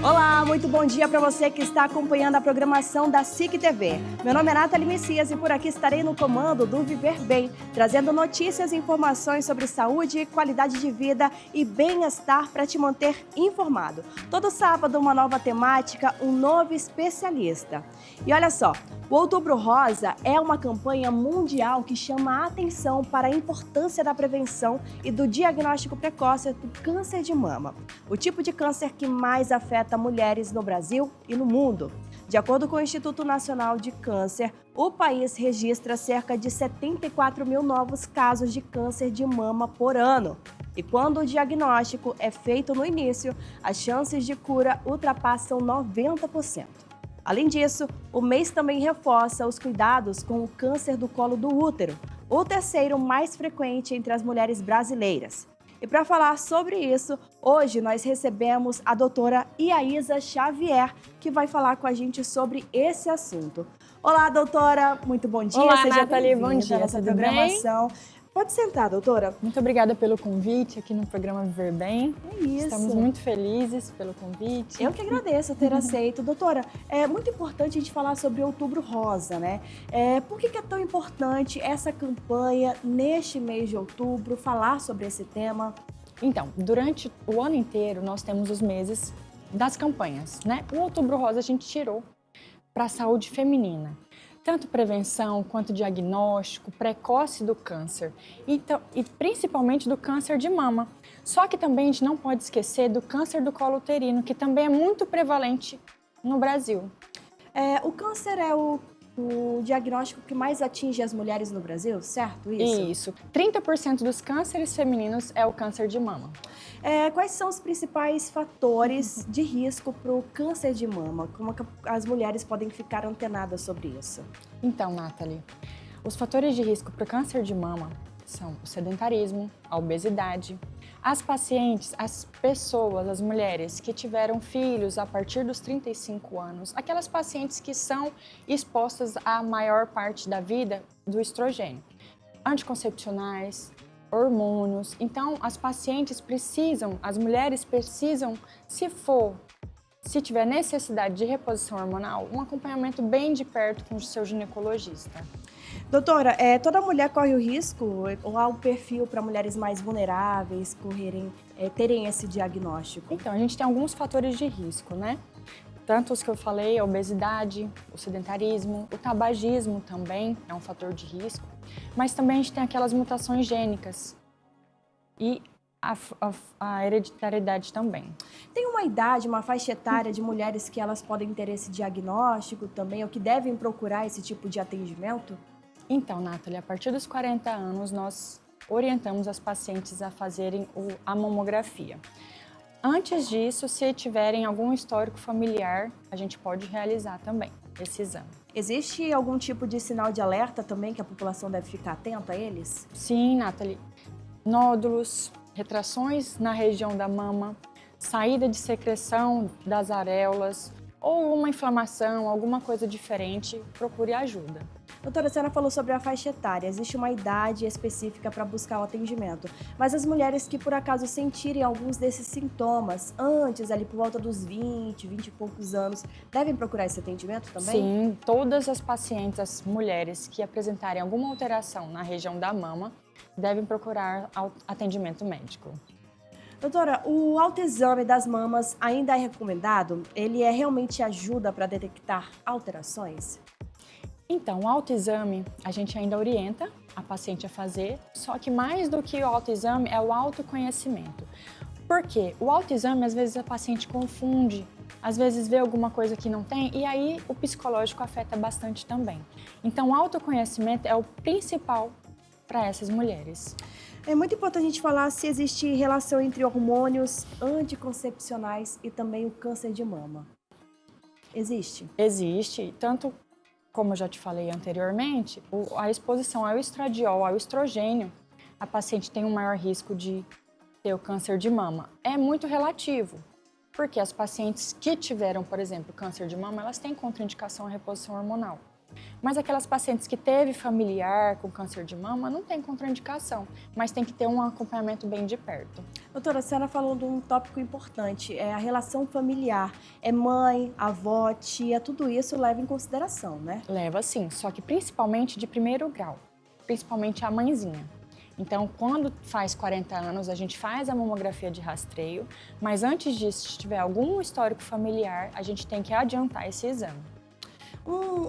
Olá, muito bom dia para você que está acompanhando a programação da SIC TV. Meu nome é Nathalie Messias e por aqui estarei no comando do Viver Bem, trazendo notícias e informações sobre saúde, qualidade de vida e bem-estar para te manter informado. Todo sábado, uma nova temática, um novo especialista. E olha só, o Outubro Rosa é uma campanha mundial que chama a atenção para a importância da prevenção e do diagnóstico precoce do câncer de mama, o tipo de câncer que mais afeta mulheres no Brasil e no mundo. De acordo com o Instituto Nacional de Câncer, o país registra cerca de 74 mil novos casos de câncer de mama por ano. E quando o diagnóstico é feito no início, as chances de cura ultrapassam 90%. Além disso, o mês também reforça os cuidados com o câncer do colo do útero, o terceiro mais frequente entre as mulheres brasileiras. E para falar sobre isso, hoje nós recebemos a doutora Iaísa Xavier, que vai falar com a gente sobre esse assunto. Olá, doutora, muito bom dia. Olá, seja Nathalie, bom bem-vinda dia, à nossa tudo programação. Pode sentar, doutora. Muito obrigada pelo convite aqui no programa Viver Bem. É isso. Estamos muito felizes pelo convite. Eu que agradeço ter aceito. Doutora, é muito importante a gente falar sobre Outubro Rosa, né? Por que é tão importante essa campanha neste mês de outubro, falar sobre esse tema? Então, durante o ano inteiro nós temos os meses das campanhas, né? O Outubro Rosa a gente tirou para a saúde feminina. Tanto prevenção quanto diagnóstico precoce do câncer, então, e principalmente do câncer de mama. Só que também a gente não pode esquecer do câncer do colo uterino, que também é muito prevalente no Brasil. O câncer é o diagnóstico que mais atinge as mulheres no Brasil, certo? Isso. 30% dos cânceres femininos é o câncer de mama. Quais são os principais fatores de risco para o câncer de mama? Como que as mulheres podem ficar antenadas sobre isso? Então, Nathalie, os fatores de risco para o câncer de mama são o sedentarismo, a obesidade. As pacientes, as pessoas, as mulheres que tiveram filhos a partir dos 35 anos, aquelas pacientes que são expostas à maior parte da vida do estrogênio, anticoncepcionais, hormônios. Então, as mulheres precisam, se tiver necessidade de reposição hormonal, um acompanhamento bem de perto com o seu ginecologista. Doutora, toda mulher corre o risco ou há um perfil para mulheres mais vulneráveis terem esse diagnóstico? Então, a gente tem alguns fatores de risco, né? Tanto os que eu falei, a obesidade, o sedentarismo, o tabagismo também é um fator de risco, mas também a gente tem aquelas mutações gênicas e a hereditariedade também. Tem uma idade, uma faixa etária de mulheres que elas podem ter esse diagnóstico também, ou que devem procurar esse tipo de atendimento? Então, Nathalie, a partir dos 40 anos, nós orientamos as pacientes a fazerem a mamografia. Antes disso, se tiverem algum histórico familiar, a gente pode realizar também esse exame. Existe algum tipo de sinal de alerta também que a população deve ficar atenta a eles? Sim, Nathalie. Nódulos, retrações na região da mama, saída de secreção das areolas ou uma inflamação, alguma coisa diferente, procure ajuda. Doutora, a senhora falou sobre a faixa etária. Existe uma idade específica para buscar o atendimento. Mas as mulheres que por acaso sentirem alguns desses sintomas antes, ali por volta dos 20 e poucos anos, devem procurar esse atendimento também? Sim, todas as pacientes, as mulheres que apresentarem alguma alteração na região da mama, devem procurar atendimento médico. Doutora, o autoexame das mamas ainda é recomendado? Ele realmente ajuda para detectar alterações? Então, o autoexame a gente ainda orienta a paciente a fazer, só que mais do que o autoexame é o autoconhecimento. Por quê? O autoexame, às vezes, a paciente confunde, às vezes vê alguma coisa que não tem, e aí o psicológico afeta bastante também. Então, o autoconhecimento é o principal para essas mulheres. É muito importante a gente falar se existe relação entre hormônios anticoncepcionais e também o câncer de mama. Existe? Existe, tanto como eu já te falei anteriormente, a exposição ao estradiol, ao estrogênio, a paciente tem um maior risco de ter o câncer de mama. É muito relativo, porque as pacientes que tiveram, por exemplo, câncer de mama, elas têm contraindicação à reposição hormonal. Mas aquelas pacientes que teve familiar com câncer de mama não tem contraindicação, mas tem que ter um acompanhamento bem de perto. Doutora, a senhora falou de um tópico importante, é a relação familiar. É mãe, avó, tia, tudo isso leva em consideração, né? Leva sim, só que principalmente de primeiro grau, principalmente a mãezinha. Então, quando faz 40 anos, a gente faz a mamografia de rastreio, mas antes disso, se tiver algum histórico familiar, a gente tem que adiantar esse exame.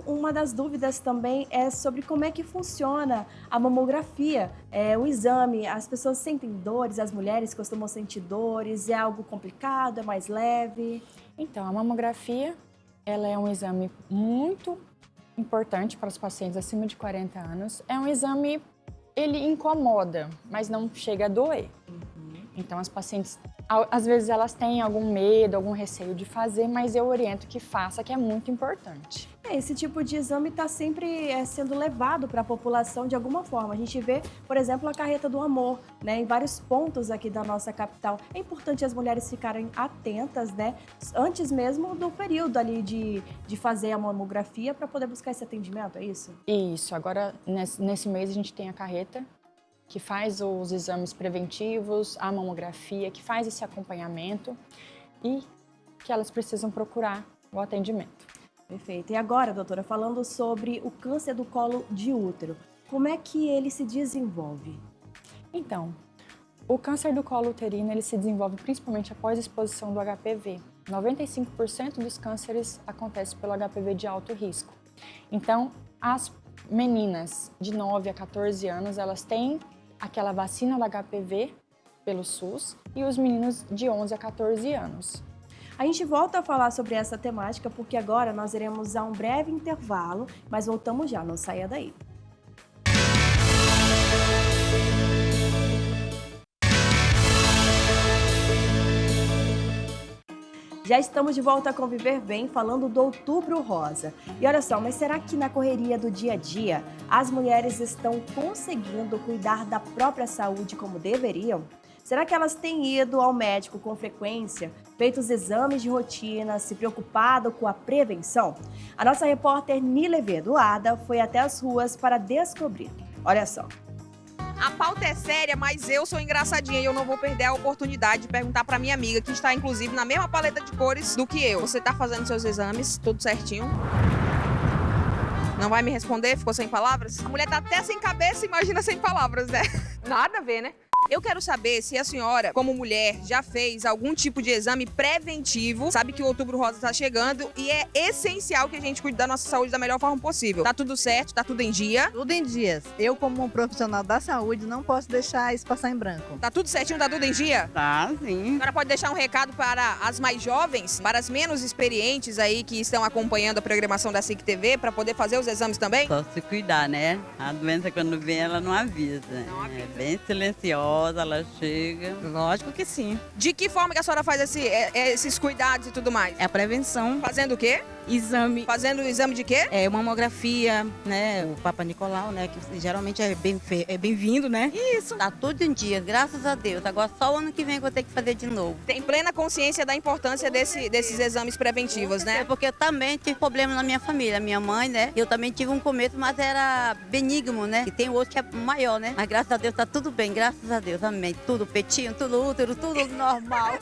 Uma das dúvidas também é sobre como é que funciona a mamografia, o exame. As pessoas sentem dores, as mulheres costumam sentir dores, é algo complicado, é mais leve? Então, a mamografia, ela é um exame muito importante para os pacientes acima de 40 anos. É um exame, ele incomoda, mas não chega a doer. Então, as pacientes, às vezes, elas têm algum medo, algum receio de fazer, mas eu oriento que faça, que é muito importante. Esse tipo de exame está sempre sendo levado para a população de alguma forma. A gente vê, por exemplo, a carreta do amor, né, em vários pontos aqui da nossa capital. É importante as mulheres ficarem atentas, né, antes mesmo do período ali de fazer a mamografia para poder buscar esse atendimento, é isso? Isso. Agora, nesse mês, a gente tem a carreta, que faz os exames preventivos, a mamografia, que faz esse acompanhamento e que elas precisam procurar o atendimento. Perfeito. E agora, doutora, falando sobre o câncer do colo de útero, como é que ele se desenvolve? Então, o câncer do colo uterino, ele se desenvolve principalmente após a exposição do HPV. 95% dos cânceres acontecem pelo HPV de alto risco. Então, as meninas de 9 a 14 anos, elas têm aquela vacina do HPV pelo SUS e os meninos de 11 a 14 anos. A gente volta a falar sobre essa temática porque agora nós iremos a um breve intervalo, mas voltamos já, não saia daí. Já estamos de volta a Conviver Bem, falando do Outubro Rosa. E olha só, mas será que na correria do dia a dia as mulheres estão conseguindo cuidar da própria saúde como deveriam? Será que elas têm ido ao médico com frequência, feito os exames de rotina, se preocupado com a prevenção? A nossa repórter Nilevi Eduarda foi até as ruas para descobrir. Olha só. A pauta é séria, mas eu sou engraçadinha e eu não vou perder a oportunidade de perguntar pra minha amiga, que está inclusive na mesma paleta de cores do que eu. Você tá fazendo seus exames, tudo certinho? Não vai me responder? Ficou sem palavras? A mulher tá até sem cabeça, imagina sem palavras, né? Nada a ver, né? Eu quero saber se a senhora, como mulher, já fez algum tipo de exame preventivo. Sabe que o Outubro Rosa está chegando e é essencial que a gente cuide da nossa saúde da melhor forma possível. Tá tudo certo? Tá tudo em dia? Tudo em dias. Eu, como um profissional da saúde, não posso deixar isso passar em branco. Tá tudo certinho? Tá tudo em dia? Tá, sim. A senhora pode deixar um recado para as mais jovens, para as menos experientes aí que estão acompanhando a programação da SIC TV, para poder fazer os exames também? Só se cuidar, né? A doença, quando vem, ela não avisa. É bem silenciosa, ela chega. Lógico que sim. De que forma que a senhora faz esses cuidados e tudo mais? É a prevenção, Fazendo o quê? exame, Fazendo o exame de quê? mamografia, né? O Papa Nicolau, né? Que geralmente é bem-vindo, né? Isso. Tá tudo em dia, graças a Deus. Agora só o ano que vem que eu vou ter que fazer de novo. Tem plena consciência da importância desses exames preventivos, né? É porque eu também tive problema na minha família. Minha mãe, né? Eu também tive um começo, mas era benigno, né? E tem outro que é maior, né? Mas graças a Deus tá tudo bem, graças a Deus. Amém. Tudo petinho, tudo útero, tudo normal.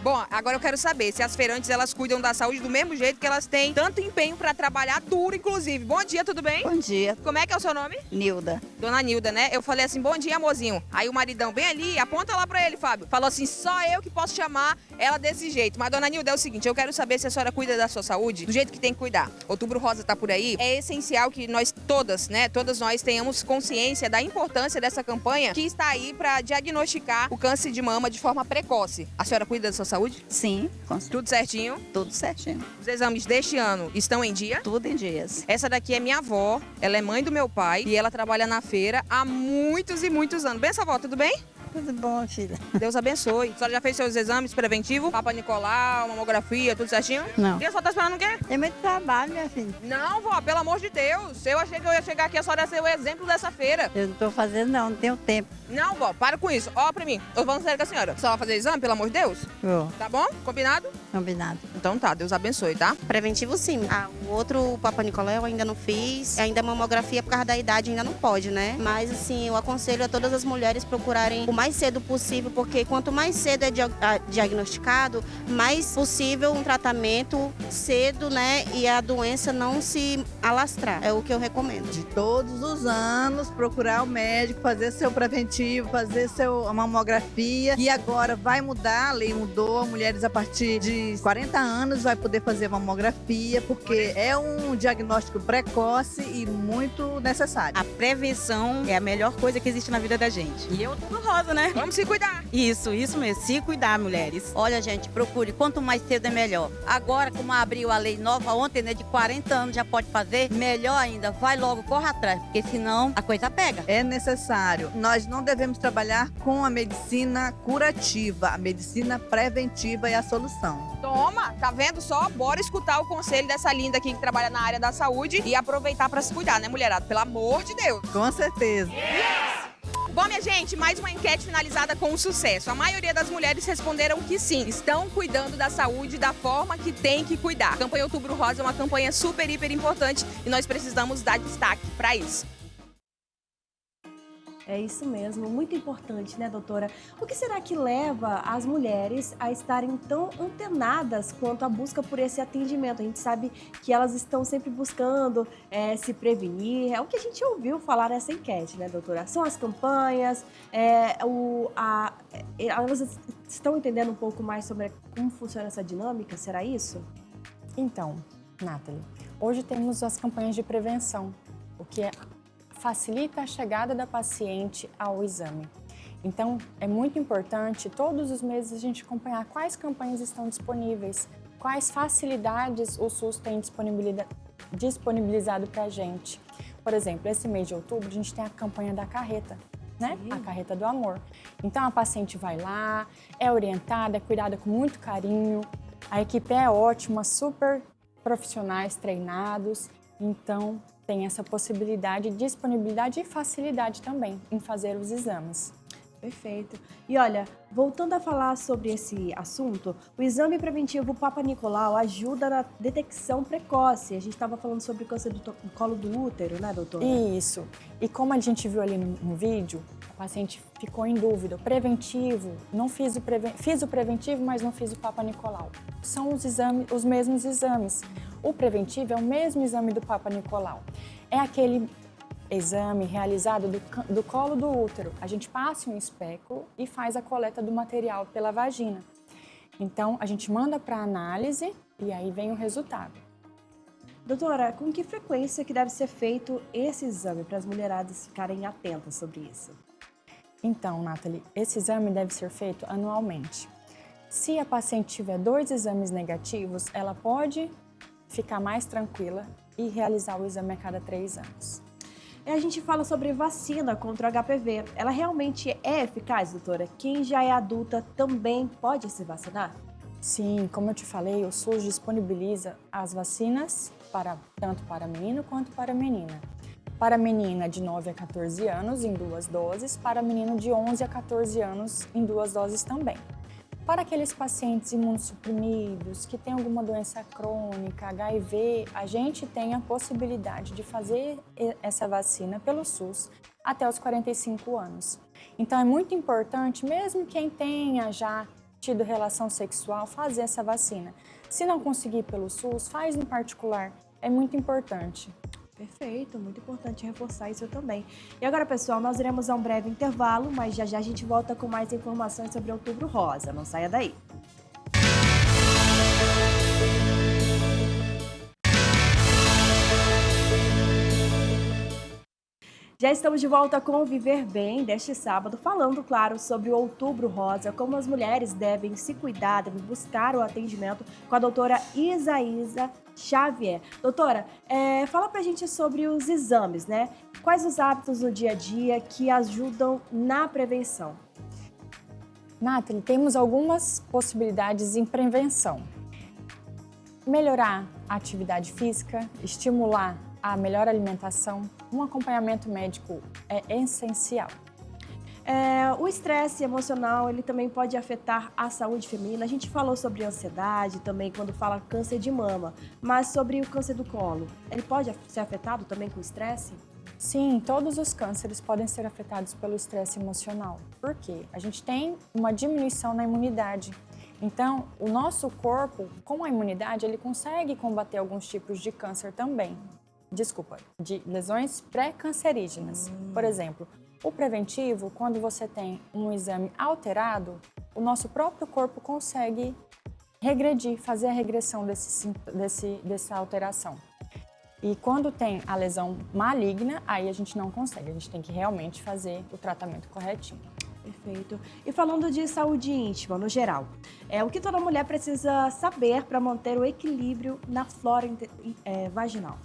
Bom, agora eu quero saber se as feirantes elas cuidam da saúde do mesmo jeito que elas têm tanto empenho para trabalhar duro, inclusive. Bom dia, tudo bem? Bom dia, Como é que é o seu nome? Nilda. Dona Nilda, né? Eu falei assim, bom dia, amorzinho. Aí o maridão bem ali, aponta lá pra ele, Fábio. Falou assim, só eu que posso chamar ela desse jeito. Mas, dona Nilda, é o seguinte, eu quero saber se a senhora cuida da sua saúde do jeito que tem que cuidar. Outubro Rosa tá por aí. É essencial que nós todas, né, todas nós tenhamos consciência da importância dessa campanha que está aí pra diagnosticar o câncer de mama de forma precoce. A senhora cuida da sua saúde? Sim, com Tudo certinho? tudo certinho. Os exames deste ano estão em dia? Tudo em dias. Essa daqui é minha avó, ela é mãe do meu pai e ela trabalha na feira há muitos e muitos anos. Benção, avó, tudo bem? Tudo bom, filha? Deus abençoe. A senhora já fez seus exames preventivos? Papa Nicolau, mamografia, tudo certinho? Não. E a senhora tá esperando o quê? Tem muito trabalho, minha filha. Não, vó, pelo amor de Deus. Eu achei que eu ia chegar aqui, a senhora ia ser o exemplo dessa feira. Eu não tô fazendo, não tenho tempo. Não, vó, para com isso. Ó pra mim. Eu vou falando sério com a senhora. A senhora vai fazer exame, pelo amor de Deus? Vou, Tá bom? Combinado? combinado. Então tá, Deus abençoe, tá? Preventivo sim. O outro Papa Nicolau eu ainda não fiz. Ainda mamografia por causa da idade ainda não pode, né? Mas assim, eu aconselho a todas as mulheres procurarem o mais cedo possível, porque quanto mais cedo é diagnosticado, mais possível um tratamento cedo, né? E a doença não se alastrar. É o que eu recomendo. De todos os anos, procurar o médico, fazer seu preventivo, fazer sua mamografia. E agora vai mudar, a lei mudou, mulheres a partir de 40 anos vai poder fazer mamografia, porque é um diagnóstico precoce e muito necessário. A prevenção é a melhor coisa que existe na vida da gente. E eu tô rosa, né? Vamos se cuidar. Isso mesmo. Se cuidar, mulheres. Olha, gente, procure. Quanto mais cedo é melhor. Agora, como abriu a lei nova ontem, né, de 40 anos já pode fazer, melhor ainda. Vai logo, corre atrás, porque senão a coisa pega. É necessário. Nós não devemos trabalhar com a medicina curativa. A medicina preventiva é a solução. Toma, tá vendo só? Bora escutar o conselho dessa linda aqui que trabalha na área da saúde e aproveitar para se cuidar, né, mulherada? Pelo amor de Deus. Com certeza. Bom, minha gente, mais uma enquete finalizada com sucesso. A maioria das mulheres responderam que sim, estão cuidando da saúde da forma que tem que cuidar. A campanha Outubro Rosa é uma campanha super, hiper importante e nós precisamos dar destaque para isso. É isso mesmo, muito importante, né, doutora? O que será que leva as mulheres a estarem tão antenadas quanto à busca por esse atendimento? A gente sabe que elas estão sempre buscando se prevenir, é o que a gente ouviu falar nessa enquete, né, doutora? São as campanhas, elas estão entendendo um pouco mais sobre como funciona essa dinâmica, será isso? Então, Nathalie, hoje temos as campanhas de prevenção, o que facilita a chegada da paciente ao exame. Então, é muito importante todos os meses a gente acompanhar quais campanhas estão disponíveis, quais facilidades o SUS tem disponibilizado para a gente. Por exemplo, esse mês de outubro a gente tem a campanha da carreta, né? Sim. A carreta do amor. Então, a paciente vai lá, é orientada, é cuidada com muito carinho, a equipe é ótima, super profissionais treinados, então tem essa possibilidade, disponibilidade e facilidade também em fazer os exames. Perfeito. E olha, voltando a falar sobre esse assunto, o exame preventivo Papa Nicolau ajuda na detecção precoce. A gente estava falando sobre câncer do colo do útero, né, doutora? Isso. E como a gente viu ali no vídeo, a paciente ficou em dúvida. O preventivo, fiz o preventivo, mas não fiz o Papa Nicolau. São os mesmos exames. O preventivo é o mesmo exame do Papa Nicolau. É aquele exame realizado do colo do útero. A gente passa um espéculo e faz a coleta do material pela vagina. Então, a gente manda para análise e aí vem o resultado. Doutora, com que frequência que deve ser feito esse exame para as mulheradas ficarem atentas sobre isso? Então, Nathalie, esse exame deve ser feito anualmente. Se a paciente tiver 2 exames negativos, ela pode ficar mais tranquila e realizar o exame a cada 3 anos. A gente fala sobre vacina contra o HPV. Ela realmente é eficaz, doutora? Quem já é adulta também pode se vacinar? Sim, como eu te falei, o SUS disponibiliza as vacinas tanto para menino quanto para menina. Para menina de 9 a 14 anos em 2 doses, para menino de 11 a 14 anos em 2 doses também. Para aqueles pacientes imunossuprimidos, que têm alguma doença crônica, HIV, a gente tem a possibilidade de fazer essa vacina pelo SUS até os 45 anos. Então é muito importante, mesmo quem tenha já tido relação sexual, fazer essa vacina. Se não conseguir pelo SUS, faz no particular, é muito importante. Perfeito, muito importante reforçar isso também. E agora, pessoal, nós iremos a um breve intervalo, mas já já a gente volta com mais informações sobre Outubro Rosa. Não saia daí. Já estamos de volta com o Viver Bem deste sábado, falando, claro, sobre o Outubro Rosa, como as mulheres devem se cuidar, devem buscar o atendimento com a doutora Isaísa Xavier. Doutora, fala pra gente sobre os exames, né? Quais os hábitos no dia a dia que ajudam na prevenção? Nathalie, temos algumas possibilidades em prevenção. Melhorar a atividade física, estimular a melhor alimentação, um acompanhamento médico é essencial. O estresse emocional, ele também pode afetar a saúde feminina. A gente falou sobre ansiedade também quando fala câncer de mama, mas sobre o câncer do colo, ele pode ser afetado também com estresse? Sim, todos os cânceres podem ser afetados pelo estresse emocional. Por quê? A gente tem uma diminuição na imunidade. Então, o nosso corpo, com a imunidade, ele consegue combater alguns tipos de câncer também. De lesões pré-cancerígenas. Por exemplo, o preventivo, quando você tem um exame alterado, o nosso próprio corpo consegue regredir, fazer a regressão dessa alteração. E quando tem a lesão maligna, aí a gente não consegue, a gente tem que realmente fazer o tratamento corretinho. Perfeito. E falando de saúde íntima, no geral, o que toda mulher precisa saber para manter o equilíbrio na flora vaginal?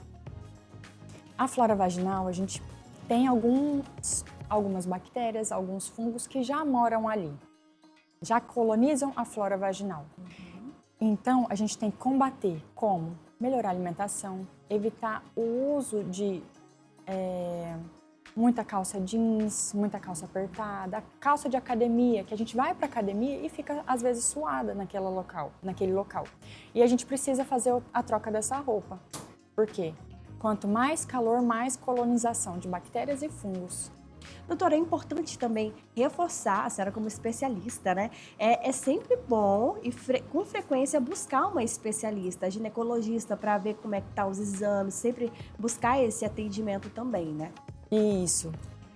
A flora vaginal, a gente tem algumas bactérias, alguns fungos que já moram ali, já colonizam a flora vaginal. Então, a gente tem que combater como? Melhorar a alimentação, evitar o uso de muita calça jeans, muita calça apertada, calça de academia, que a gente vai para academia e fica às vezes suada naquele local. E a gente precisa fazer a troca dessa roupa. Por quê? Quanto mais calor, mais colonização de bactérias e fungos. Doutora, é importante também reforçar, a senhora como especialista, né? É sempre bom e com frequência buscar uma especialista, ginecologista, para ver como é que tá os exames, sempre buscar esse atendimento também, né? Isso,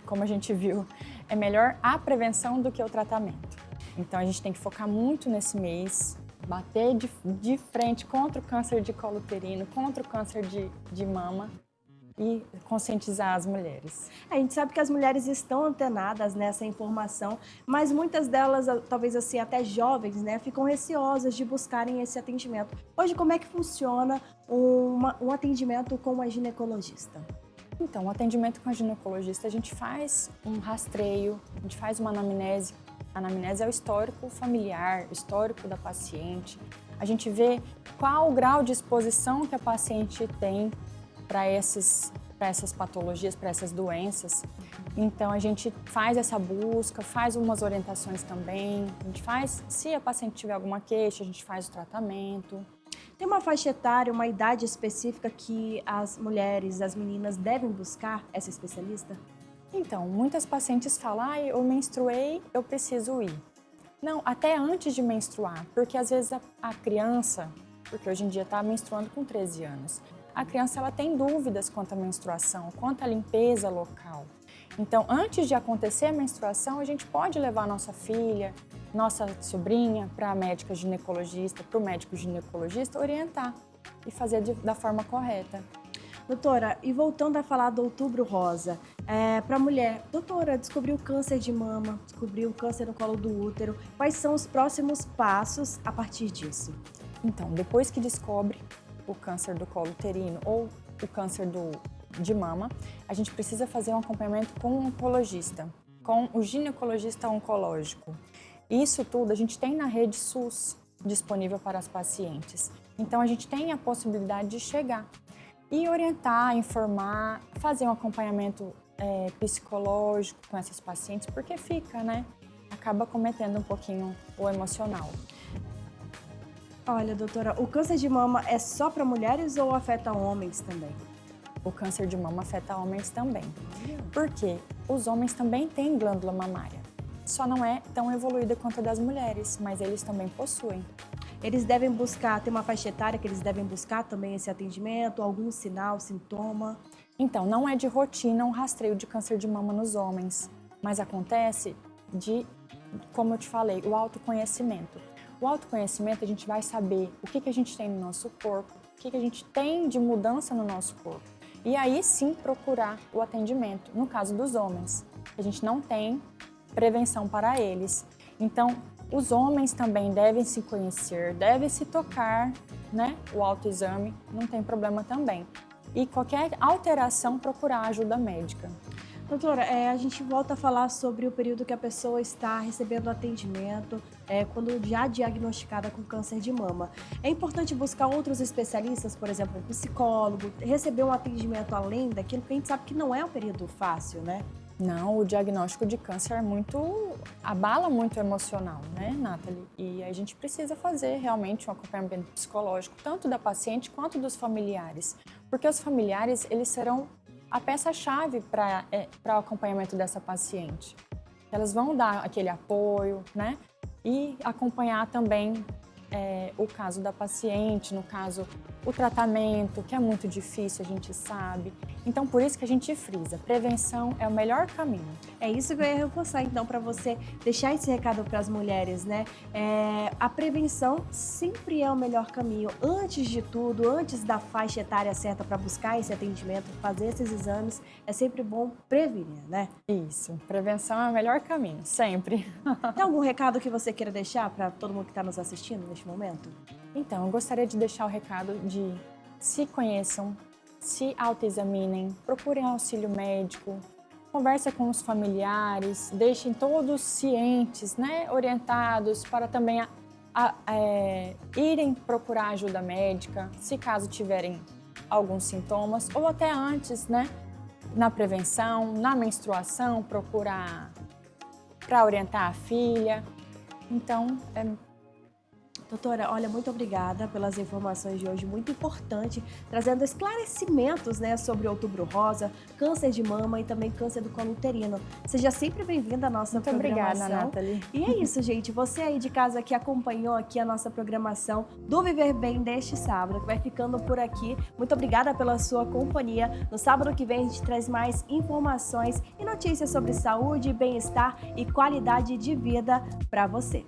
como a gente viu, é melhor a prevenção do que o tratamento. Então a gente tem que focar muito nesse mês, bater de frente contra o câncer de colo uterino, contra o câncer de mama, e conscientizar as mulheres. A gente sabe que as mulheres estão antenadas nessa informação, mas muitas delas, talvez assim, até jovens, né, ficam receosas de buscarem esse atendimento. Hoje, como é que funciona um atendimento com uma ginecologista? Então, o atendimento com a ginecologista, a gente faz um rastreio, a gente faz uma anamnese. A anamnese é o histórico familiar, o histórico da paciente. A gente vê qual o grau de exposição que a paciente tem para essas patologias, para essas doenças. Então, a gente faz essa busca, faz umas orientações também. A gente faz, se a paciente tiver alguma queixa, a gente faz o tratamento. Tem uma faixa etária, uma idade específica que as mulheres, as meninas devem buscar essa especialista? Então, muitas pacientes falam, eu menstruei, eu preciso ir. Não, até antes de menstruar, porque às vezes a criança, porque hoje em dia está menstruando com 13 anos, a criança ela tem dúvidas quanto à menstruação, quanto à limpeza local. Então, antes de acontecer a menstruação, a gente pode levar nossa filha, nossa sobrinha para a médica ginecologista, para o médico ginecologista orientar e fazer da forma correta. Doutora, e voltando a falar do Outubro Rosa, para a mulher, doutora, descobriu câncer de mama, descobriu câncer no colo do útero, quais são os próximos passos a partir disso? Então, depois que descobre o câncer do colo uterino ou o câncer de mama, a gente precisa fazer um acompanhamento com um oncologista, com o ginecologista oncológico. Isso tudo a gente tem na rede SUS disponível para as pacientes. Então, a gente tem a possibilidade de chegar e orientar, informar, fazer um acompanhamento psicológico com essas pacientes, porque fica, né? Acaba cometendo um pouquinho o emocional. Olha, doutora, o câncer de mama é só para mulheres ou afeta homens também? O câncer de mama afeta homens também. Porque os homens também têm glândula mamária. Só não é tão evoluída quanto a das mulheres, mas eles também possuem. Eles devem buscar, tem uma faixa etária que eles devem buscar também esse atendimento, algum sinal, sintoma? Então, não é de rotina um rastreio de câncer de mama nos homens, mas acontece como eu te falei, o autoconhecimento. O autoconhecimento, a gente vai saber o que a gente tem no nosso corpo, o que a gente tem de mudança no nosso corpo. E aí sim procurar o atendimento, no caso dos homens. A gente não tem prevenção para eles. Então, os homens também devem se conhecer, devem se tocar, né? O autoexame não tem problema também. E qualquer alteração, procurar ajuda médica. Doutora, a gente volta a falar sobre o período que a pessoa está recebendo atendimento, quando já diagnosticada com câncer de mama. É importante buscar outros especialistas, por exemplo, um psicólogo, receber um atendimento além daquilo, porque a gente sabe que não é um período fácil, né? Não, o diagnóstico de câncer abala muito o emocional, né, Nathalie? E a gente precisa fazer realmente um acompanhamento psicológico, tanto da paciente quanto dos familiares. Porque os familiares, eles serão a peça-chave para o acompanhamento dessa paciente. Elas vão dar aquele apoio, né? E acompanhar também o caso da paciente, no caso, o tratamento, que é muito difícil, a gente sabe. Então, por isso que a gente frisa, prevenção é o melhor caminho. É isso que eu ia reforçar, então, para você deixar esse recado para as mulheres, né? A prevenção sempre é o melhor caminho. Antes de tudo, antes da faixa etária certa para buscar esse atendimento, fazer esses exames, é sempre bom prevenir, né? Isso, prevenção é o melhor caminho, sempre. Tem algum recado que você queira deixar para todo mundo que está nos assistindo neste momento? Então, eu gostaria de deixar o recado de se conheçam, se autoexaminem, procurem auxílio médico, conversem com os familiares, deixem todos cientes, né, orientados para também irem procurar ajuda médica, se caso tiverem alguns sintomas, ou até antes, né, na prevenção, na menstruação, procurar para orientar a filha. Então, Doutora, olha, muito obrigada pelas informações de hoje, muito importante, trazendo esclarecimentos, né, sobre o Outubro Rosa, câncer de mama e também câncer do colo uterino. Seja sempre bem-vinda à nossa programação. Obrigada, Nathalie. E é isso, gente. Você aí de casa que acompanhou aqui a nossa programação do Viver Bem deste sábado, que vai ficando por aqui. Muito obrigada pela sua companhia. No sábado que vem a gente traz mais informações e notícias sobre saúde, bem-estar e qualidade de vida para você.